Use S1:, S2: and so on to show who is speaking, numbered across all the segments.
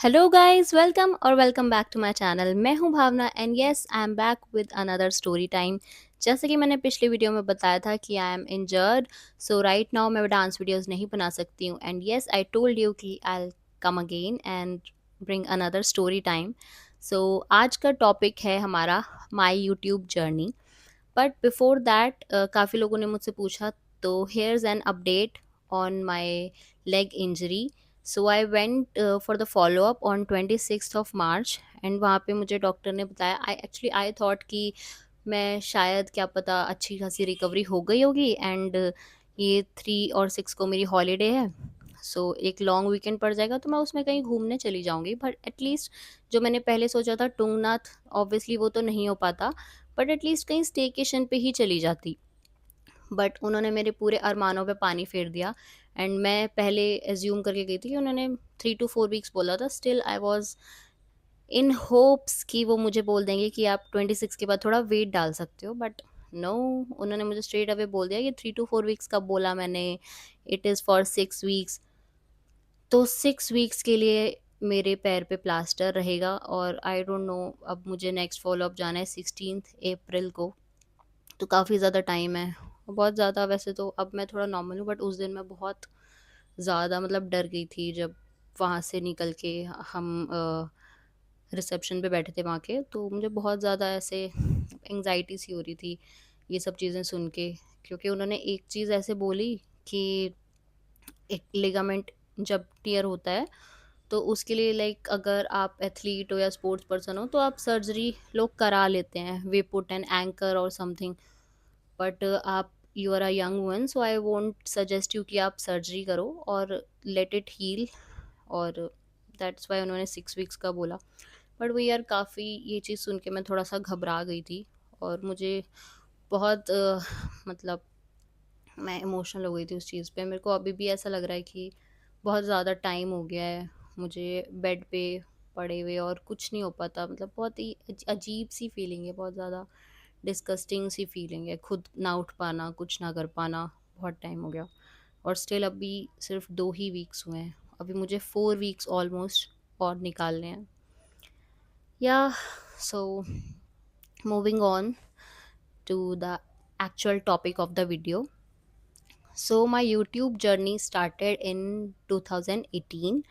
S1: Hello guys, welcome back to my channel. मैं हूं Bhavna and yes I am back with another story time. जैसे कि मैंने पिछले वीडियो में बताया था कि I am injured, so right now मैं डांस वीडियोस नहीं बना सकती हूँ। And yes I told you कि I come again and bring another story time. So आज का टॉपिक है हमारा my YouTube journey. But before that काफ़ी लोगों ने मुझसे पूछा, तो hairs an update on my leg injury. So I went for the follow up on 26 of March. And वहाँ पे मुझे डॉक्टर ने बताया, आई थॉट कि मैं शायद क्या पता अच्छी खासी रिकवरी हो गई होगी। एंड ये 3 और 6 को मेरी हॉलीडे है, सो एक लॉन्ग वीकेंड पड़ जाएगा तो मैं उसमें कहीं घूमने चली जाऊंगी। बट एटलीस्ट जो मैंने पहले सोचा था टुंगनाथ, ऑब्वियसली वो तो नहीं हो पाता, बट एटलीस्ट कहीं स्टेकेशन पे ही चली जाती। बट उन्होंने मेरे पूरे अरमानों पे पानी फेर दिया। एंड मैं पहले एज्यूम करके गई थी कि उन्होंने 3 to 4 वीक्स बोला था। Still I was in hopes कि वो मुझे बोल देंगे कि आप 26 के बाद थोड़ा वेट डाल सकते हो। बट नो, उन्होंने मुझे स्ट्रेट अवे बोल दिया कि 3 to 4 वीक्स कब बोला मैंने, इट इज़ फॉर 6 वीक्स। तो 6 वीक्स के लिए मेरे पैर पे प्लास्टर रहेगा। और आई डोंट नो, अब मुझे नेक्स्ट फॉलो अप जाना है 16 अप्रैल को। तो काफ़ी ज़्यादा टाइम है, बहुत ज़्यादा। वैसे तो अब मैं थोड़ा नॉर्मल हूँ, बट उस दिन मैं बहुत ज़्यादा मतलब डर गई थी जब वहाँ से निकल के हम रिसेप्शन पे बैठे थे वहाँ के। तो मुझे बहुत ज़्यादा ऐसे एंग्जाइटी सी हो रही थी ये सब चीज़ें सुन के, क्योंकि उन्होंने एक चीज़ ऐसे बोली कि एक लिगामेंट जब टियर होता है तो उसके लिए लाइक अगर आप एथलीट हो या स्पोर्ट्स पर्सन हो तो आप सर्जरी लोग करा लेते हैं, वे पुट एन एंकर और समथिंग। बट आप you are a young woman, so I won't suggest you कि आप सर्जरी करो और लेट इट हील। और दैट्स वाई उन्होंने 6 वीक्स का बोला। बट वो यार काफ़ी, ये चीज़ सुन के मैं थोड़ा सा घबरा गई थी। और मुझे बहुत मतलब मैं इमोशनल हो गई थी उस चीज़ पे। मेरे को अभी भी ऐसा लग रहा है कि बहुत ज़्यादा टाइम हो गया है मुझे बेड पे पड़े हुए और कुछ नहीं हो पाता। मतलब बहुत ही अजीब सी फीलिंग है, बहुत ज़्यादा डिस्गस्टिंग सी फीलिंग है, खुद ना उठ पाना, कुछ ना कर पाना। बहुत टाइम हो गया और स्टिल अभी सिर्फ 2 ही वीक्स हुए हैं। अभी मुझे 4 वीक्स ऑलमोस्ट और निकालने हैं। Yeah so moving on to the actual topic of the video. So my YouTube journey started in 2018,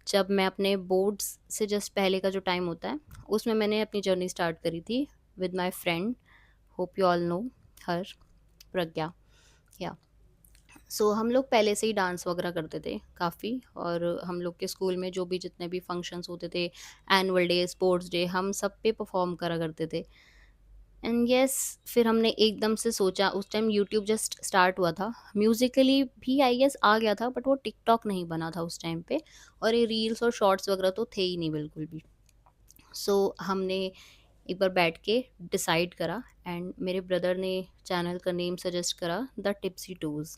S1: जब मैं अपने बोर्ड्स से जस्ट पहले का जो टाइम होता है उसमें मैंने अपनी जर्नी स्टार्ट करी थी with my friend. Hope you all know her, Pragya. Yeah so हम लोग पहले से ही डांस वगैरह करते थे काफ़ी। और हम लोग के स्कूल में जो भी जितने भी फंक्शंस होते थे, एनुअल डे, स्पोर्ट्स डे, हम सब पे परफॉर्म करा करते थे। एंड यस, फिर हमने एकदम से सोचा, उस टाइम यूट्यूब जस्ट स्टार्ट हुआ था, म्यूजिकली भी आई गेस आ गया था, बट वो टिकटॉक नहीं बना था उस टाइम पे। और ये रील्स और शॉर्ट्स वगैरह तो थे ही नहीं बिल्कुल भी। हमने एक बार बैठ के डिसाइड करा एंड मेरे ब्रदर ने चैनल का नेम सजेस्ट करा, द टिप्सी टूज।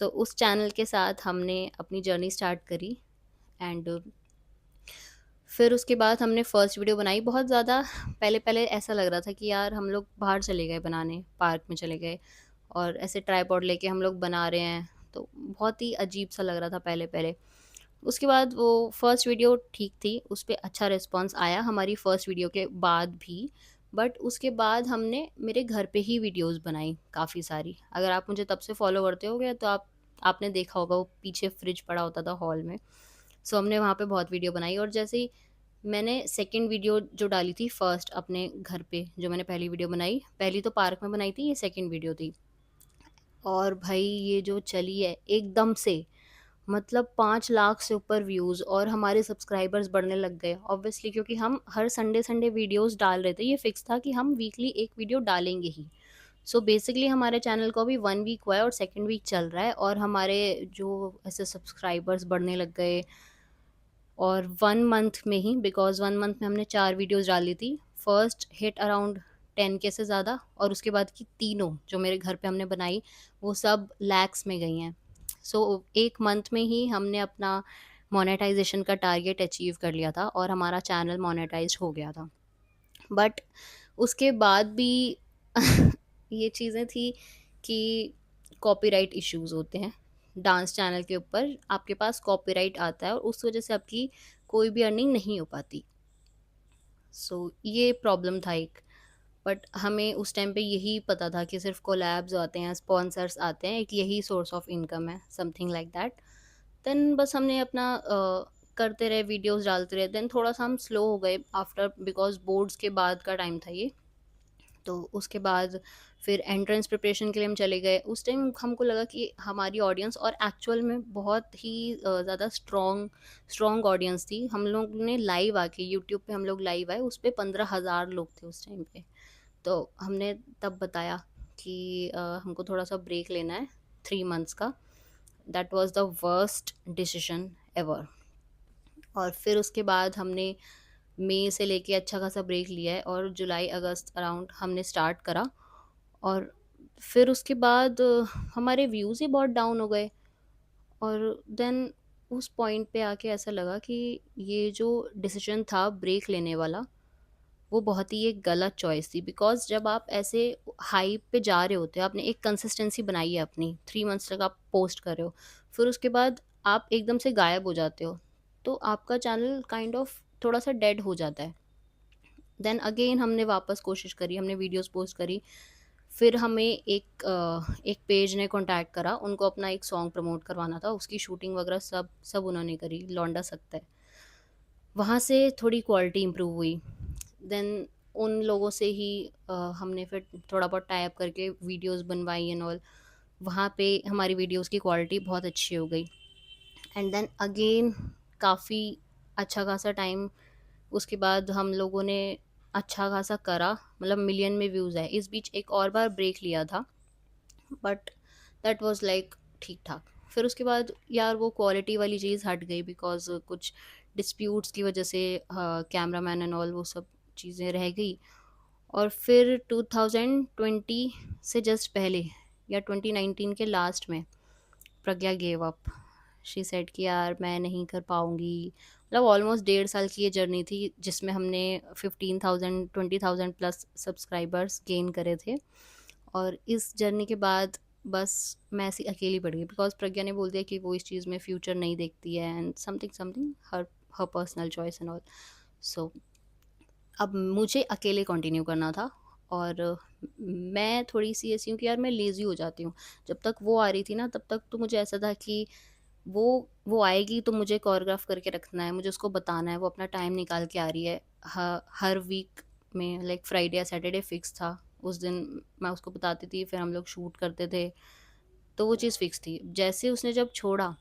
S1: उस चैनल के साथ हमने अपनी जर्नी स्टार्ट करी। एंड फिर उसके बाद हमने फर्स्ट वीडियो बनाई। बहुत ज़्यादा पहले पहले ऐसा लग रहा था कि यार हम लोग बाहर चले गए बनाने, पार्क में चले गए और ऐसे ट्राईपॉड लेके हम लोग बना रहे हैं। तो बहुत ही अजीब सा लग रहा था पहले पहले। उसके बाद वो फर्स्ट वीडियो ठीक थी, उस पे अच्छा रिस्पॉन्स आया हमारी फर्स्ट वीडियो के बाद भी। बट उसके बाद हमने मेरे घर पे ही वीडियोस बनाई काफ़ी सारी। अगर आप मुझे तब से फॉलो करते होगे तो आपने देखा होगा वो पीछे फ्रिज पड़ा होता था हॉल में। हमने वहाँ पे बहुत वीडियो बनाई। और जैसे ही मैंने सेकंड वीडियो जो डाली थी फर्स्ट अपने घर पे, जो मैंने पहली वीडियो बनाई, पहली तो पार्क में बनाई थी, ये सेकंड वीडियो थी। और भाई ये जो चली है एकदम से, मतलब 5 लाख से ऊपर व्यूज़ और हमारे सब्सक्राइबर्स बढ़ने लग गए ऑब्वियसली, क्योंकि हम हर संडे संडे वीडियोस डाल रहे थे। ये फिक्स था कि हम वीकली एक वीडियो डालेंगे ही। बेसिकली हमारे चैनल को अभी 1 वीक हुआ है और सेकंड वीक चल रहा है, और हमारे जो ऐसे सब्सक्राइबर्स बढ़ने लग गए। और 1 मंथ में ही, बिकॉज 1 मंथ में हमने 4 वीडियोस डाली थी, फर्स्ट हिट अराउंड 10K से ज़्यादा, और उसके बाद की तीनों जो मेरे घर पे हमने बनाई वो सब लैक्स में गई हैं। 1 मंथ में ही हमने अपना मोनेटाइजेशन का टारगेट अचीव कर लिया था और हमारा चैनल मोनेटाइज हो गया था। बट उसके बाद भी ये चीज़ें थी कि कॉपीराइट इश्यूज होते हैं। डांस चैनल के ऊपर आपके पास कॉपीराइट आता है और उस वजह से आपकी कोई भी अर्निंग नहीं हो पाती। सो ये प्रॉब्लम था एक। बट हमें उस टाइम पे यही पता था कि सिर्फ कोलैब्स आते हैं, स्पॉन्सर्स आते हैं, एक यही सोर्स ऑफ इनकम है, समथिंग लाइक दैट। देन बस हमने अपना करते रहे, वीडियोस डालते रहे। देन थोड़ा सा हम स्लो हो गए आफ्टर, बिकॉज बोर्ड्स के बाद का टाइम था ये। तो उसके बाद फिर एंट्रेंस प्रिपरेशन के लिए हम चले गए। उस टाइम हमको लगा कि हमारी ऑडियंस और एक्चुअल में बहुत ही ज़्यादा स्ट्रॉन्ग स्ट्रॉन्ग ऑडियंस थी। हम लोग ने लाइव आके यूट्यूब पे हम लोग लाइव आए, उस पर 15,000 लोग थे उस टाइम पे। तो हमने तब बताया कि हमको थोड़ा सा ब्रेक लेना है 3 मंथ्स का। That was the worst decision ever. और फिर उसके बाद हमने मई से लेके अच्छा खासा ब्रेक लिया है, और जुलाई अगस्त अराउंड हमने स्टार्ट करा। और फिर उसके बाद हमारे व्यूज़ ही बहुत डाउन हो गए। और देन उस पॉइंट पे आके ऐसा लगा कि ये जो डिसीजन था ब्रेक लेने वाला, वो बहुत ही एक गलत चॉइस थी। बिकॉज जब आप ऐसे हाई पे जा रहे होते हो, आपने एक कंसिस्टेंसी बनाई है अपनी, 3 मंथ्स तक आप पोस्ट कर रहे हो, फिर उसके बाद आप एकदम से गायब हो जाते हो, तो आपका चैनल काइंड ऑफ थोड़ा सा डेड हो जाता है। देन अगेन हमने वापस कोशिश करी, हमने वीडियोस पोस्ट करी। फिर हमें एक पेज ने कांटेक्ट करा, उनको अपना एक सॉन्ग प्रमोट करवाना था, उसकी शूटिंग वगैरह सब सब उन्होंने करी, लौंडा सकता है। वहाँ से थोड़ी क्वालिटी इम्प्रूव हुई। देन उन लोगों से ही हमने फिर थोड़ा बहुत टाई अप करके वीडियोस बनवाई एंड ऑल। वहाँ पे हमारी वीडियोस की क्वालिटी बहुत अच्छी हो गई। एंड देन अगेन काफ़ी अच्छा खासा टाइम उसके बाद हम लोगों ने अच्छा खासा करा, मतलब मिलियन में व्यूज़ आए। इस बीच एक और बार ब्रेक लिया था, बट दैट वाज लाइक ठीक ठाक। फिर उसके बाद यार वो क्वालिटी वाली चीज़ हट गई, बिकॉज कुछ डिस्प्यूट्स की वजह से कैमरा मैन एंड ऑल वो सब चीज़ें रह गई। और फिर 2020 से जस्ट पहले, या 2019 के लास्ट में, प्रज्ञा गेव अप। शी सेड कि यार मैं नहीं कर पाऊँगी। मतलब ऑलमोस्ट 1.5 साल की ये जर्नी थी जिसमें हमने 15,000 20,000 प्लस सब्सक्राइबर्स गेन करे थे। और इस जर्नी के बाद बस मैं ऐसी अकेली पड़ गई, बिकॉज प्रज्ञा ने बोल दिया कि वो इस चीज़ में फ्यूचर नहीं देखती है, and something something, her her personal choice and all. So अब मुझे अकेले कंटिन्यू करना था। और मैं थोड़ी सी ऐसी हूँ कि यार मैं लेज़ी हो जाती हूँ। जब तक वो आ रही थी ना, तब तक तो मुझे ऐसा था कि वो वो आएगी तो मुझे कोरियोग्राफ करके रखना है, मुझे उसको बताना है, वो अपना टाइम निकाल के आ रही है। हर वीक में लाइक फ्राइडे या सैटरडे फिक्स था, उस दिन मैं उसको बताती थी, फिर हम लोग शूट करते थे। तो वो चीज़ फिक्स थी। जैसे उसने जब छोड़ा,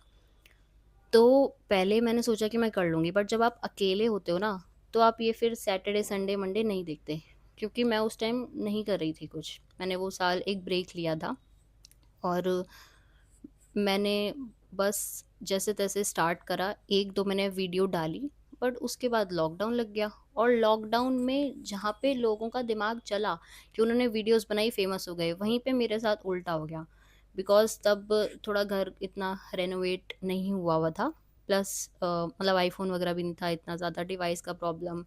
S1: तो पहले मैंने सोचा कि मैं कर लूँगी, बट जब आप अकेले होते हो ना, तो आप ये फिर सैटरडे संडे मंडे नहीं देखते। क्योंकि मैं उस टाइम नहीं कर रही थी कुछ, मैंने वो साल एक ब्रेक लिया था। और मैंने बस जैसे तैसे स्टार्ट करा, 1-2 मैंने वीडियो डाली, बट उसके बाद लॉकडाउन लग गया। और लॉकडाउन में जहाँ पे लोगों का दिमाग चला कि उन्होंने वीडियोस बनाई, फेमस हो गए, वहीं पे मेरे साथ उल्टा हो गया। बिकॉज़ तब थोड़ा घर इतना रेनोवेट नहीं हुआ हुआ था, प्लस मतलब आईफ़ोन वगैरह भी नहीं था, इतना ज़्यादा डिवाइस का प्रॉब्लम,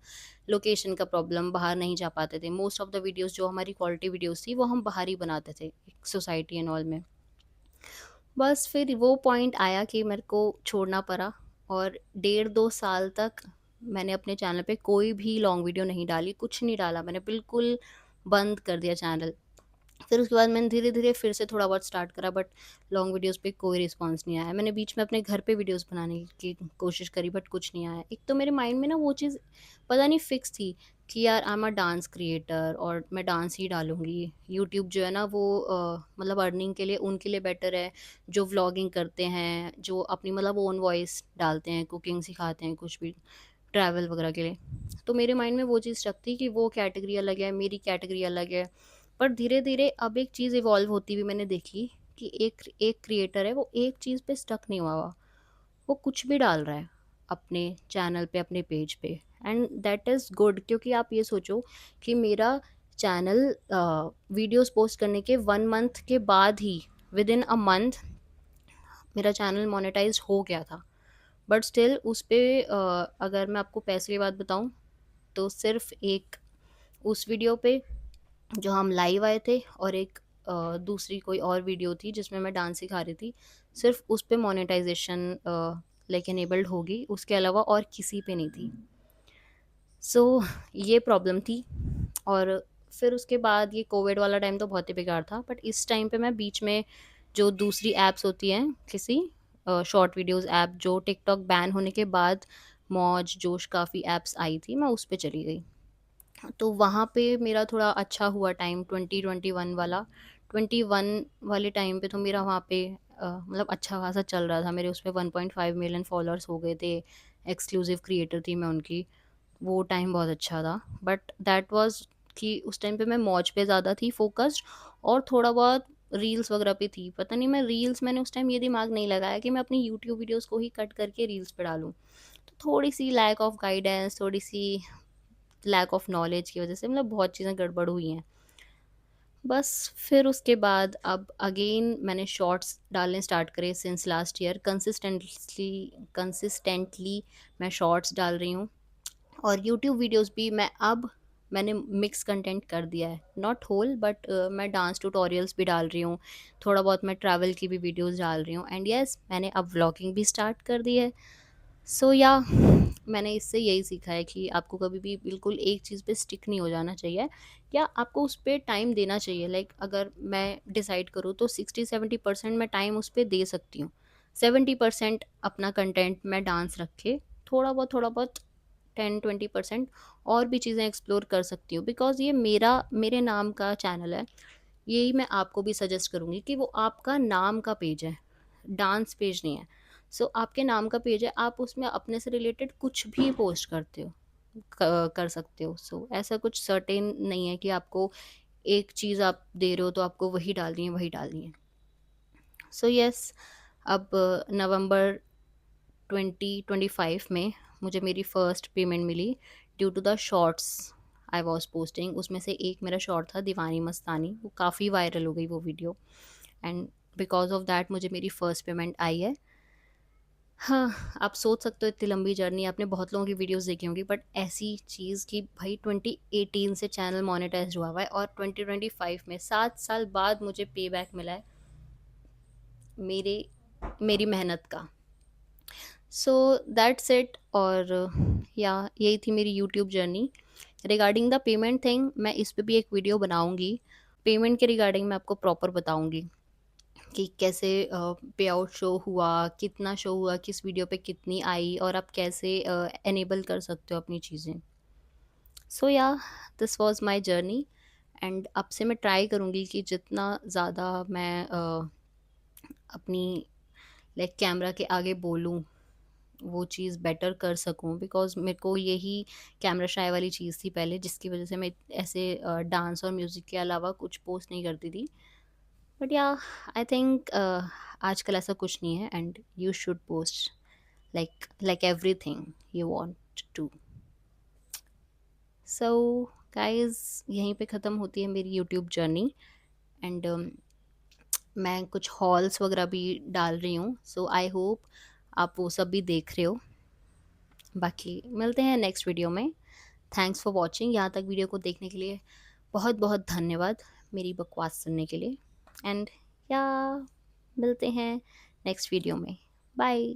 S1: लोकेशन का प्रॉब्लम, बाहर नहीं जा पाते थे। मोस्ट ऑफ द वीडियोज़ जो हमारी क्वालिटी वीडियोज़ थी, वो हम बाहर ही बनाते थे, सोसाइटी एंड ऑल में। बस फिर वो पॉइंट आया कि मेरे को छोड़ना पड़ा। और 1.5-2 साल तक मैंने अपने चैनल पे कोई भी लॉन्ग वीडियो नहीं डाली, कुछ नहीं डाला, मैंने बिल्कुल बंद कर दिया चैनल। फिर उसके बाद मैंने धीरे-धीरे फिर से थोड़ा बहुत स्टार्ट करा, बट लॉन्ग वीडियोज़ पे कोई रिस्पॉन्स नहीं आया। मैंने बीच में अपने घर पे वीडियोज़ बनाने की कोशिश करी, बट कुछ नहीं आया। एक तो मेरे माइंड में ना वो चीज़ पता नहीं फिक्स थी कि यार I am a dance creator और मैं डांस ही डालूँगी। यूट्यूब जो है ना वो मतलब अर्निंग के लिए उनके लिए बेटर है जो व्लॉगिंग करते हैं, जो अपनी मतलब ओन वॉइस डालते हैं, कुकिंग सिखाते हैं, कुछ भी ट्रैवल वगैरह के लिए। तो मेरे माइंड में वो चीज़ स्टक थी कि वो कैटेगरी अलग है, मेरी कैटेगरी अलग है। पर धीरे-धीरे अब एक चीज़ इवॉल्व होती हुई मैंने देखी कि एक एक क्रिएटर है, वो एक चीज़ पे स्टक नहीं हुआ हुआ। वो कुछ भी डाल रहा है अपने चैनल पे, अपने पेज पे, एंड दैट इज़ गुड। क्योंकि आप ये सोचो कि मेरा चैनल वीडियोज़ पोस्ट करने के 1 मंथ के बाद ही, विदिन अ मंथ, मेरा चैनल मोनेटाइज़्ड हो गया था। बट स्टिल उस पे अगर मैं आपको पैसे की बात बताऊँ, तो सिर्फ़ एक उस वीडियो पे जो हम लाइव आए थे, और एक दूसरी कोई और वीडियो थी जिसमें मैं डांस सिखा रही थी, सिर्फ़ उस पे मोनेटाइज़ेशन लाइक इनेबल्ड होगी, उसके अलावा और किसी पे नहीं थी। सो ये प्रॉब्लम थी। और फिर उसके बाद ये कोविड वाला टाइम तो बहुत ही बेकार था, बट इस टाइम पे मैं बीच में जो दूसरी ऐप्स होती हैं किसी शॉर्ट वीडियोस ऐप, जो टिकटॉक बैन होने के बाद मौज जोश काफ़ी ऐप्स आई थी, मैं उस पे चली गई। तो वहाँ पे मेरा थोड़ा अच्छा हुआ टाइम 2021 वाला। 21 वाले टाइम पे तो मेरा वहाँ पे मतलब अच्छा खासा चल रहा था। मेरे उस पे 1.5 मिलियन फॉलोअर्स हो गए थे। एक्सक्लूसिव क्रिएटर थी मैं उनकी। वो टाइम बहुत अच्छा था। बट दैट वाज़ कि उस टाइम पे मैं मौज पे ज़्यादा थी फ़ोकस्ड, और थोड़ा बहुत रील्स वगैरह पे थी। पता नहीं, मैं रील्स मैंने उस टाइम ये दिमाग नहीं लगाया कि मैं अपनी यूट्यूब वीडियोज़ को ही कट करके रील्स पे डालूँ। तो थोड़ी-सी लैक ऑफ गाइडेंस, थोड़ी-सी लैक ऑफ नॉलेज की वज़ह से मतलब बहुत चीज़ें गड़बड़ हुई हैं। बस फिर उसके बाद अब अगेन मैंने शॉर्ट्स डालने स्टार्ट करे सिंस लास्ट ईयर। कंसिस्टेंटली मैं शॉर्ट्स डाल रही हूँ। और यूट्यूब वीडियोस भी मैंने मिक्स कंटेंट कर दिया है, नॉट होल, बट मैं डांस ट्यूटोरियल्स भी डाल रही हूँ। थोड़ा बहुत मैं ट्रैवल की भी वीडियोस डाल रही हूँ, एंड यस, मैंने अब व्लॉगिंग भी स्टार्ट कर दी है। सो या मैंने इससे यही सीखा है कि आपको कभी भी बिल्कुल एक चीज़ पे स्टिक नहीं हो जाना चाहिए, या आपको उस पर टाइम देना चाहिए। लाइक अगर मैं डिसाइड करूँ तो 60-70% मैं टाइम उस पर दे सकती हूँ। 70% अपना कंटेंट मैं डांस रख के, थोड़ा बहुत 10-20% और भी चीज़ें एक्सप्लोर कर सकती हूँ, बिकॉज़ ये मेरे नाम का चैनल है। यही मैं आपको भी सजेस्ट करूँगी कि वो आपका नाम का पेज है, डांस पेज नहीं है। सो आपके नाम का पेज है, आप उसमें अपने से रिलेटेड कुछ भी पोस्ट करते हो, कर सकते हो। सो ऐसा कुछ सर्टेन नहीं है कि आपको एक चीज़ आप दे रहे हो तो आपको वही डालनी है। सो यस, अब नवंबर 2025 में मुझे मेरी फर्स्ट पेमेंट मिली due to the shorts I was posting. उसमें से एक मेरा शॉर्ट था दीवानी मस्तानी, वो काफ़ी वायरल हो गई वो video, and because of that मुझे मेरी फर्स्ट पेमेंट आई है। हाँ, आप सोच सकते हो इतनी लंबी जर्नी, आपने बहुत लोगों की वीडियोस देखी होंगी, बट ऐसी चीज़ कि भाई 2018 से चैनल मोनेटाइज हुआ हुआ है, और 2025 में 7 साल बाद मुझे पे बैक मिला है मेरे मेरी मेहनत का। So that's it. और या यही थी मेरी YouTube journey. Regarding the payment thing, मैं इस पे भी एक वीडियो बनाऊंगी। पेमेंट के रिगार्डिंग मैं आपको प्रॉपर बताऊंगी कि कैसे पे आउट शो हुआ, कितना शो हुआ, किस वीडियो पे कितनी आई, और आप कैसे एनेबल कर सकते हो अपनी चीज़ें। सो या this was my journey, and अब से मैं ट्राई करूँगी कि जितना ज़्यादा मैं अपनी लाइक कैमरा के आगे बोलूँ, वो चीज़ बेटर कर सकूँ, बिकॉज़ मेरे को यही कैमरा शाय वाली चीज़ थी पहले, जिसकी वजह से मैं ऐसे डांस और म्यूज़िक के अलावा कुछ पोस्ट नहीं करती थी। बट या आई थिंक आजकल ऐसा कुछ नहीं है, and you should post like everything you want to. So guys, यहीं पे ख़त्म होती है मेरी यूट्यूब जर्नी, एंड मैं कुछ हॉल्स वगैरह भी डाल रही हूँ। सो आई होप आप वो सब भी देख रहे हो। बाकी मिलते हैं नेक्स्ट वीडियो में। Thanks for watching. यहाँ तक वीडियो को देखने के लिए बहुत बहुत धन्यवाद, मेरी बकवास सुनने के लिए। एंड या मिलते हैं नेक्स्ट वीडियो में। बाय।